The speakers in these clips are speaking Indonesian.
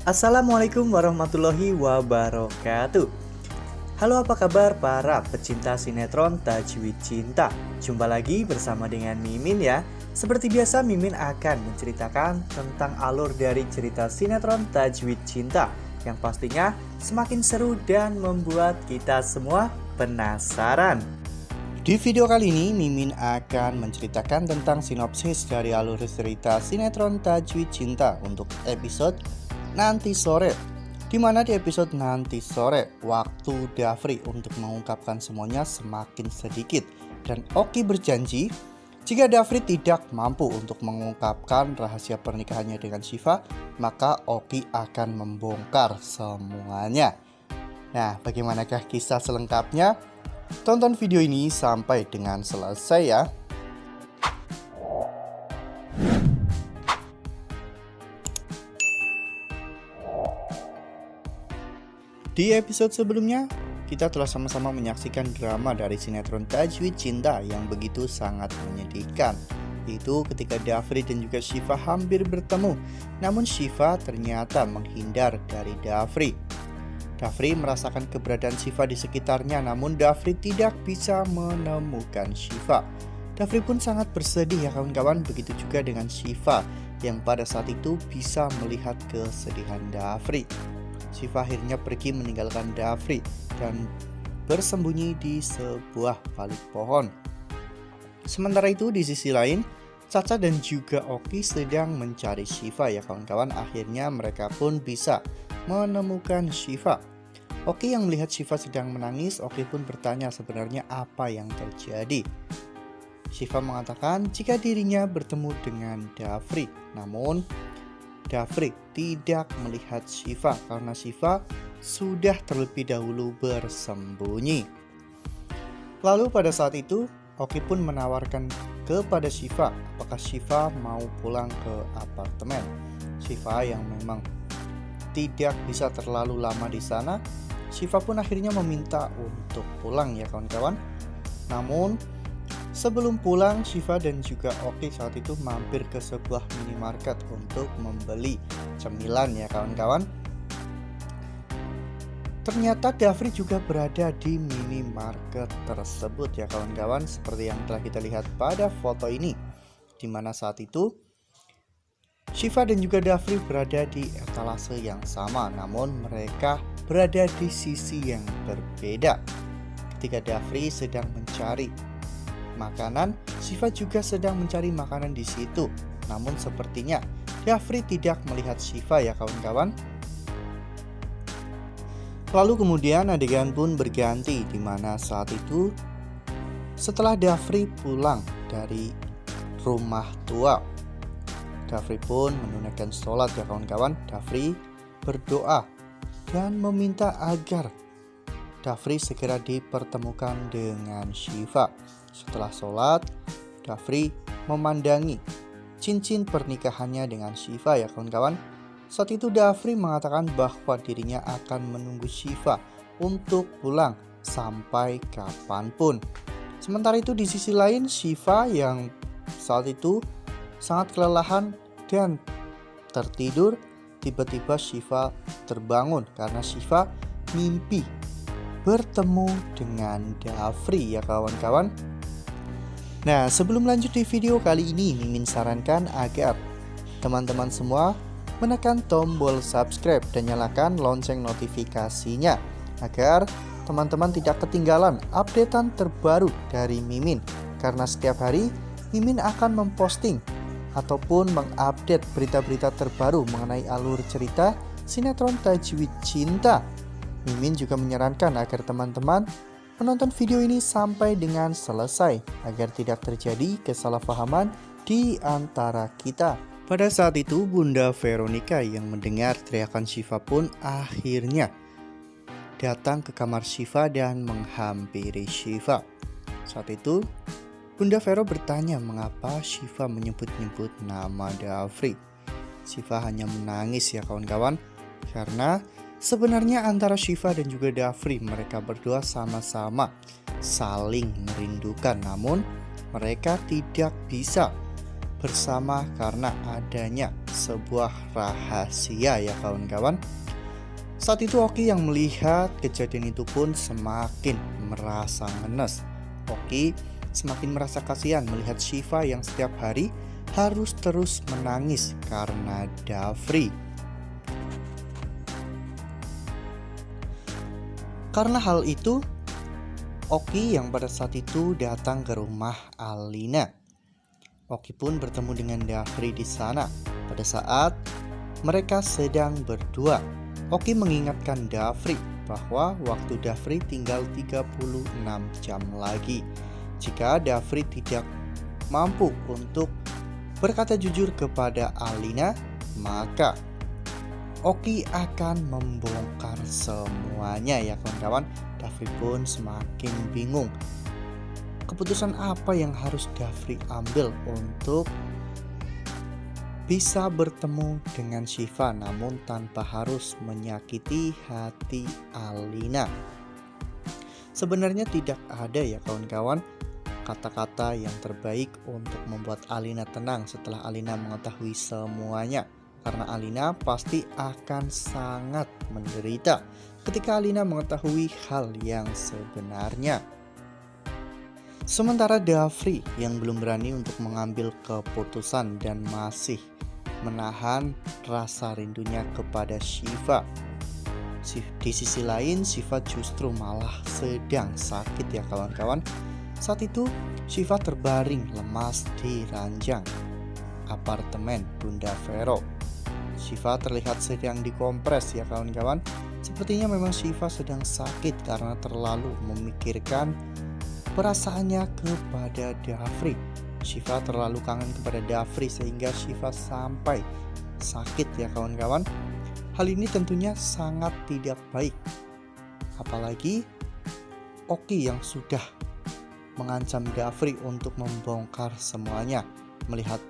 Assalamualaikum warahmatullahi wabarakatuh. Halo, apa kabar para pecinta sinetron Tajwid Cinta? Jumpa lagi bersama dengan Mimin ya. Seperti biasa, Mimin akan menceritakan tentang alur dari cerita sinetron Tajwid Cinta yang pastinya semakin seru dan membuat kita semua penasaran. Di video kali ini, Mimin akan menceritakan tentang sinopsis dari alur cerita sinetron Tajwid Cinta untuk episode nanti sore. Dimana di episode nanti sore, waktu Dafri untuk mengungkapkan semuanya semakin sedikit. Dan Oki berjanji, jika Dafri tidak mampu untuk mengungkapkan rahasia pernikahannya dengan Syifa, maka Oki akan membongkar semuanya. Nah, bagaimanakah kisah selengkapnya? Tonton video ini sampai dengan selesai ya. Di episode sebelumnya, kita telah sama-sama menyaksikan drama dari sinetron Tajwid Cinta yang begitu sangat menyedihkan. Itu ketika Dafri dan juga Syifa hampir bertemu, namun Syifa ternyata menghindar dari Dafri. Dafri merasakan keberadaan Syifa di sekitarnya, namun Dafri tidak bisa menemukan Syifa. Dafri pun sangat bersedih ya kawan-kawan, begitu juga dengan Syifa yang pada saat itu bisa melihat kesedihan Dafri. Syifa akhirnya pergi meninggalkan Dafri dan bersembunyi di sebuah balik pohon. Sementara itu di sisi lain, Caca dan juga Oki sedang mencari Syifa ya kawan-kawan. Akhirnya mereka pun bisa menemukan Syifa. Oki yang melihat Syifa sedang menangis, Oki pun bertanya sebenarnya apa yang terjadi. Syifa mengatakan jika dirinya bertemu dengan Dafri, namun Dafri tidak melihat Syifa karena Syifa sudah terlebih dahulu bersembunyi. Lalu pada saat itu Oki pun menawarkan kepada Syifa apakah Syifa mau pulang ke apartemen. Syifa yang memang tidak bisa terlalu lama di sana, Syifa pun akhirnya meminta untuk pulang ya kawan-kawan. Namun sebelum pulang, Syifa dan juga Oki saat itu mampir ke sebuah minimarket untuk membeli cemilan ya kawan-kawan. Ternyata Dafri juga berada di minimarket tersebut ya kawan-kawan, seperti yang telah kita lihat pada foto ini. Dimana saat itu Syifa dan juga Dafri berada di etalase yang sama, namun mereka berada di sisi yang berbeda. Ketika Dafri sedang mencari makanan, Syifa juga sedang mencari makanan di situ. Namun sepertinya Dafri tidak melihat Syifa ya kawan-kawan. Lalu kemudian adegan pun berganti, di mana saat itu setelah Dafri pulang dari rumah tua, Dafri pun menunaikan sholat ya kawan-kawan. Dafri berdoa dan meminta agar Dafri segera dipertemukan dengan Syifa. Setelah sholat, Dafri memandangi cincin pernikahannya dengan Syifa ya kawan-kawan. Saat itu Dafri mengatakan bahwa dirinya akan menunggu Syifa untuk pulang sampai kapanpun. Sementara itu di sisi lain, Syifa yang saat itu sangat kelelahan dan tertidur, tiba-tiba Syifa terbangun karena Syifa mimpi bertemu dengan Dafri ya kawan-kawan. Nah, sebelum lanjut di video kali ini, Mimin sarankan agar teman-teman semua menekan tombol subscribe dan nyalakan lonceng notifikasinya agar teman-teman tidak ketinggalan updatean terbaru dari Mimin. Karena setiap hari Mimin akan memposting ataupun mengupdate berita-berita terbaru mengenai alur cerita sinetron Tajwid Cinta. Mimin juga menyarankan agar teman-teman menonton video ini sampai dengan selesai agar tidak terjadi kesalahpahaman di antara kita. Pada saat itu Bunda Veronica yang mendengar teriakan Syifa pun akhirnya datang ke kamar Syifa dan menghampiri Syifa. Saat itu Bunda Vero bertanya mengapa Syifa menyebut-nyebut nama Dafri. Syifa hanya menangis ya kawan-kawan, karena sebenarnya antara Syifa dan juga Dafri mereka berdua sama-sama saling merindukan, namun mereka tidak bisa bersama karena adanya sebuah rahasia ya kawan-kawan. Saat itu Oki yang melihat kejadian itu pun semakin merasa ngenes. Oki semakin merasa kasihan melihat Shiva yang setiap hari harus terus menangis karena Dafri. Karena hal itu, Oki yang pada saat itu datang ke rumah Alina. Oki pun bertemu dengan Dafri di sana. Pada saat mereka sedang berdua, Oki mengingatkan Dafri bahwa waktu Dafri tinggal 36 jam lagi. Jika Dafri tidak mampu untuk berkata jujur kepada Alina, maka Oki akan membongkar semuanya ya kawan-kawan. Dafri pun semakin bingung. Keputusan apa yang harus Dafri ambil untuk bisa bertemu dengan Shiva namun tanpa harus menyakiti hati Alina? Sebenarnya tidak ada ya kawan-kawan kata-kata yang terbaik untuk membuat Alina tenang setelah Alina mengetahui semuanya. Karena Alina pasti akan sangat menderita ketika Alina mengetahui hal yang sebenarnya. Sementara Dafri yang belum berani untuk mengambil keputusan dan masih menahan rasa rindunya kepada Shiva. Di sisi lain, Shiva justru malah sedang sakit ya kawan-kawan. Saat itu, Shiva terbaring lemas di ranjang apartemen Bunda Vero. Shiva terlihat sedang dikompres ya kawan-kawan. Sepertinya memang Shiva sedang sakit karena terlalu memikirkan perasaannya kepada Dafri. Shiva terlalu kangen kepada Dafri sehingga Shiva sampai sakit ya kawan-kawan. Hal ini tentunya sangat tidak baik. Apalagi Oki yang sudah mengancam Dafri untuk membongkar semuanya. Melihat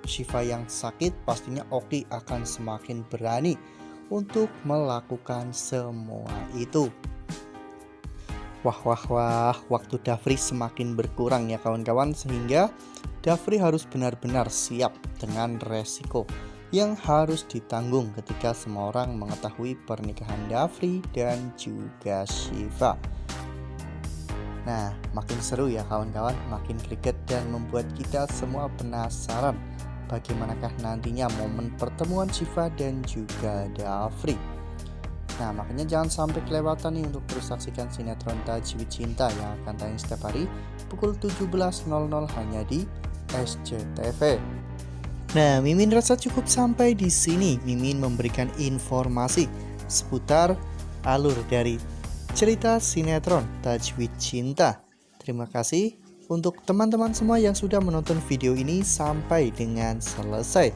Shiva yang sakit, pastinya Oki akan semakin berani untuk melakukan semua itu. Wah, waktu Dafri semakin berkurang ya kawan-kawan, sehingga Dafri harus benar-benar siap dengan resiko yang harus ditanggung ketika semua orang mengetahui pernikahan Dafri dan juga Shiva. Nah, makin seru ya kawan-kawan, makin greget dan membuat kita semua penasaran bagaimanakah nantinya momen pertemuan Shiva dan juga Dafri. Nah, makanya jangan sampai kelewatan nih untuk terus saksikan sinetron Tajwid Cinta yang akan tayang setiap hari pukul 17.00 hanya di SCTV. Nah, Mimin rasa cukup sampai di sini. Mimin memberikan informasi seputar alur dari cerita sinetron Tajwid Cinta. Terima kasih untuk teman-teman semua yang sudah menonton video ini sampai dengan selesai.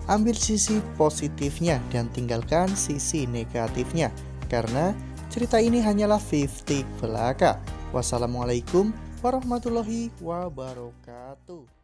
Ambil sisi positifnya dan tinggalkan sisi negatifnya, karena cerita ini hanyalah 50 belaka. Wassalamualaikum warahmatullahi wabarakatuh.